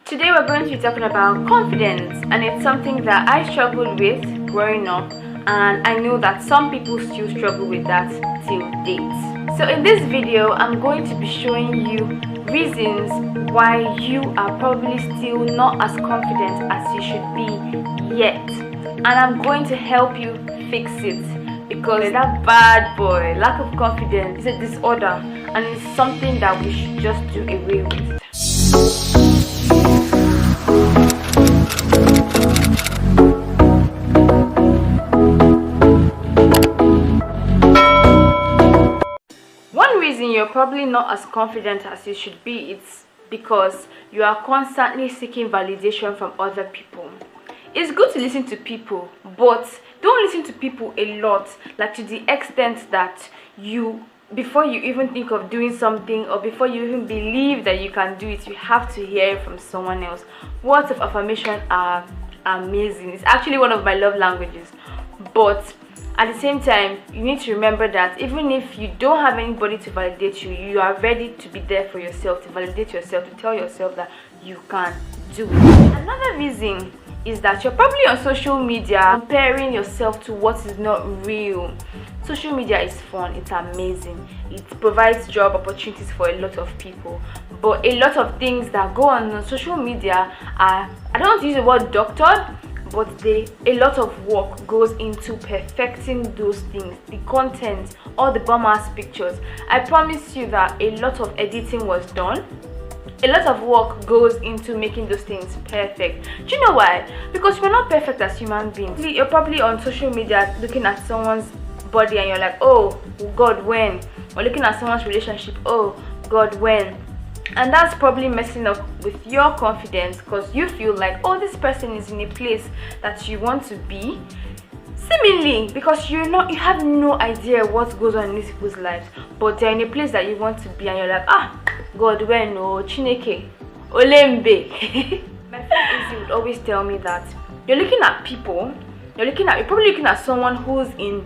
Today we're going to be talking about confidence, and it's something that I struggled with growing up, and I know that some people still struggle with that till date. So in this video, I'm going to be showing you reasons why you are probably still not as confident as you should be yet, and I'm going to help you fix it, because that bad boy, lack of confidence, is a disorder, and it's something that we should just do away with. One reason you're probably not as confident as you should be is because you are constantly seeking validation from other people. It's good to listen to people, but don't listen to people a lot, like to the extent that before you even think of doing something, or before you even believe that you can do it, you have to hear it from someone else. Words of affirmation are amazing. It's actually one of my love languages, but at the same time, you need to remember that even if you don't have anybody to validate you, you are ready to be there for yourself, to validate yourself, to tell yourself that you can do it. Another reason is that you're probably on social media comparing yourself to what is not real. Social media is fun, it's amazing, it provides job opportunities for a lot of people, but a lot of things that go on social media are, I don't want to use the word doctored, but a lot of work goes into perfecting those things, the content, all the bomb-ass pictures. I promise you that a lot of editing was done. A lot of work goes into making those things perfect. Do you know why? Because we're not perfect as human beings. You're probably on social media looking at someone's body and you're like, oh God, when? Or looking at someone's relationship, oh God, when? And that's probably messing up with your confidence, because you feel like, oh, this person is in a place that you want to be, seemingly, because you have no idea what goes on in these people's lives, but they're in a place that you want to be, and you're like, God, when? Oh, Chineke, Olembe. My friend Izzy would always tell me that you're looking at people, you're probably looking at someone who's in,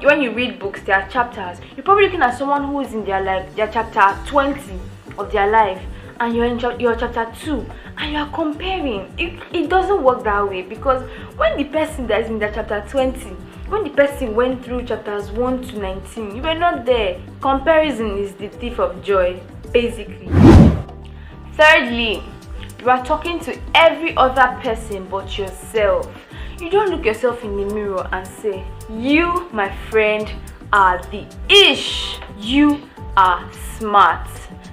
when you read books, there are chapters. You're probably looking at someone who is in their chapter 20 of their life, and you're in your chapter 2, and you're comparing. It doesn't work that way, because when the person that is in their chapter 20, when the person went through chapters 1 to 19, you were not there. Comparison is the thief of joy, basically. Thirdly, you are talking to every other person but yourself. You don't look yourself in the mirror and say, you, my friend, are the ish. You are smart.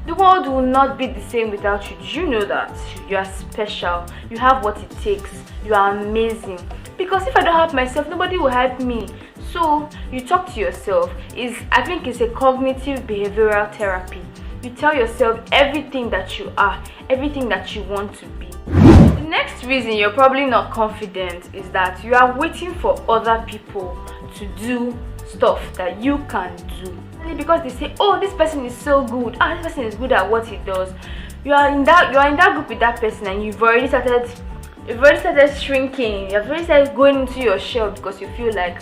The world will not be the same without you. Do you know that? You are special. You have what it takes. You are amazing. Because if I don't help myself, nobody will help me. So you talk to yourself. I think it's a cognitive behavioral therapy. You tell yourself everything that you are, everything that you want to be. The next reason you're probably not confident is that you are waiting for other people to do stuff that you can do. Because they say, oh, this person is so good, this person is good at what he does. You are in that group with that person, and you've already started shrinking. You've already started going into your shell, because you feel like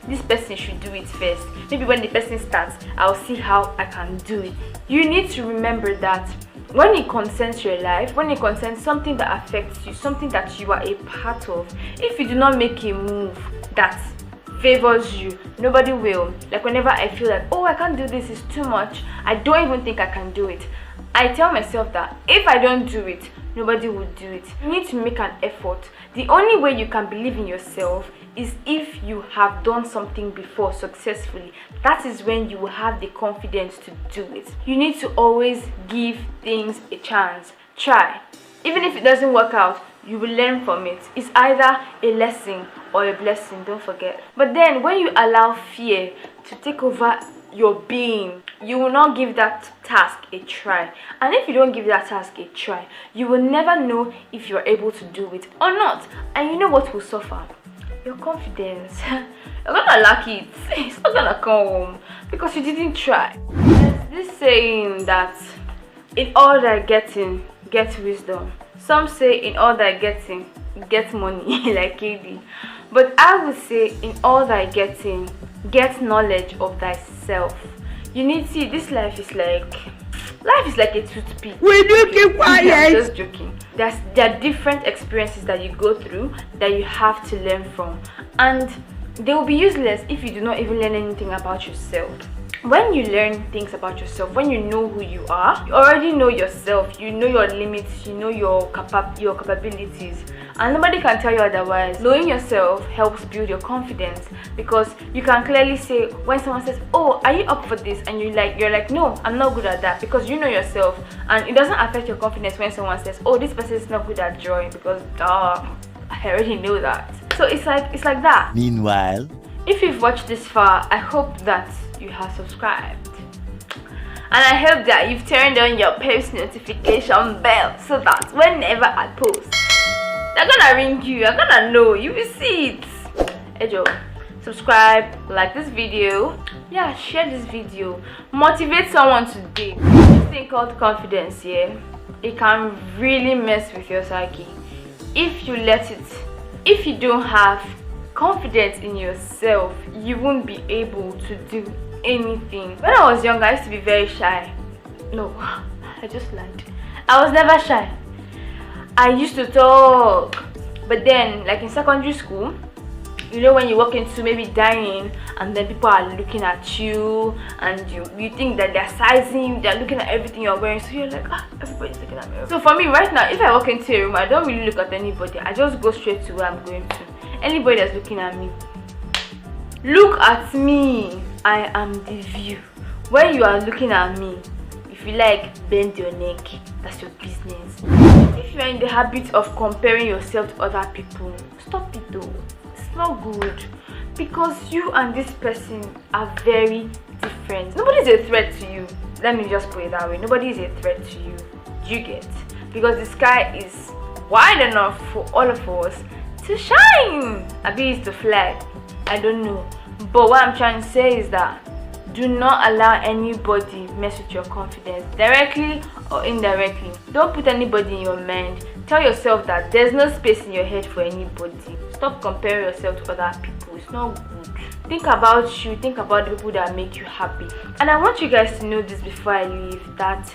this person should do it first. Maybe when the person starts, I'll see how I can do it. You need to remember that when it concerns your life, when it concerns something that affects you, something that you are a part of, if you do not make a move that favors you, nobody will. Like whenever I feel like, oh, I can't do this, it's too much, I don't even think I can do it, I tell myself that if I don't do it, nobody will do it. You need to make an effort. The only way you can believe in yourself is if you have done something before successfully. That is when you will have the confidence to do it. You need to always give things a chance. Try. Even if it doesn't work out, you will learn from it. It's either a lesson or a blessing, don't forget. But then when you allow fear to take over your being, you will not give that task a try. And if you don't give that task a try, you will never know if you're able to do it or not. And you know what will suffer? Your confidence. You're gonna lack it. It's not gonna come home because you didn't try. There's this saying that in all that getting, get wisdom. Some say in all that getting, get money, like KD. But I would say in all that getting, get knowledge of thyself. You need to see, this life is like Life is like a toothpick. Will you keep quiet? I'm just joking. There are different experiences that you go through that you have to learn from, and they will be useless if you do not even learn anything about yourself. When you learn things about yourself, when you know who you are, you already know yourself, you know your limits, you know your capabilities, and nobody can tell you otherwise. Knowing yourself helps build your confidence, because you can clearly say when someone says, "Oh, are you up for this?" and you're like, "No, I'm not good at that," because you know yourself, and it doesn't affect your confidence when someone says, "Oh, this person is not good at drawing," because I already know that. So it's like that. Meanwhile, if you've watched this far, I hope that you have subscribed, and I hope that you've turned on your post notification bell so that whenever I post, they're gonna ring you, you're gonna know, you will see it. Ejo, subscribe, like this video, yeah, share this video, motivate someone today. This thing called confidence, yeah, it can really mess with your psyche if you let it. If you don't have confidence in yourself, you won't be able to do anything. When I was younger, I used to be very shy. No, I just lied. I was never shy. I used to talk, but then, like in secondary school, you know, when you walk into maybe dining and then people are looking at you and you think that they're sizing you, they're looking at everything you're wearing, so you're like, everybody's looking at me. So for me right now, if I walk into a room, I don't really look at anybody. I just go straight to where I'm going to. Anybody that's looking at me, look at me. I am the view. When you are looking at me, if you like, bend your neck, that's your business. If you are in the habit of comparing yourself to other people, stop it though. It's not good, because you and this person are very different. Nobody's a threat to you. Let me just put it that way. Nobody is a threat to you. You get? Because the sky is wide enough for all of us to shine. Maybe it's to fly, I don't know, but what I'm trying to say is that do not allow anybody mess with your confidence, directly or indirectly. Don't put anybody in your mind. Tell yourself that there's no space in your head for anybody. Stop comparing yourself to other people. It's not good. Think about you, think about the people that make you happy. And I want you guys to know this before I leave, that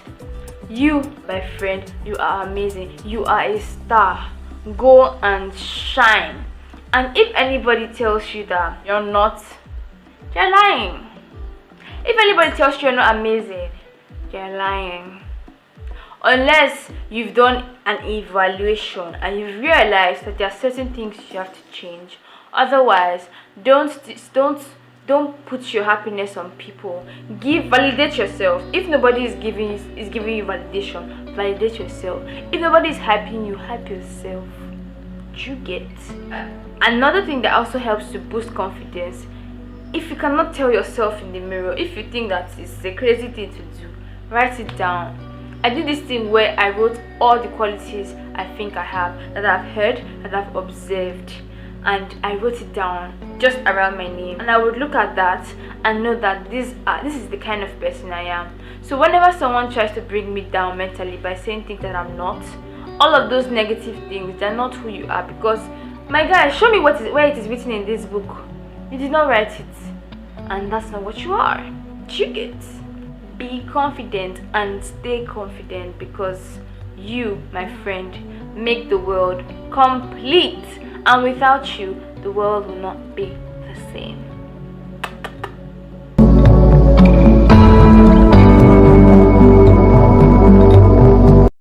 you, my friend, you are amazing. You are a star. Go and shine. And if anybody tells you that you're not, they're lying. If anybody tells you you're not amazing, they're lying. Unless you've done an evaluation and you've realized that there are certain things you have to change. Otherwise, don't put your happiness on people. Validate yourself. If nobody is giving you validation, validate yourself. If nobody is hyping you, hype yourself. You get? Another thing that also helps to boost confidence, if you cannot tell yourself in the mirror, if you think that it's a crazy thing to do, write it down. I did this thing where I wrote all the qualities I think I have, that I've heard, that I've observed, and I wrote it down just around my name, and I would look at that and know that this is the kind of person I am. So whenever someone tries to bring me down mentally by saying things that I'm not, all of those negative things, they're not who you are. Because my guy, show me where it is written in this book. You did not write it, and that's not what you are. You get? Be confident and stay confident, because you, my friend, make the world complete, and without you, the world will not be the same.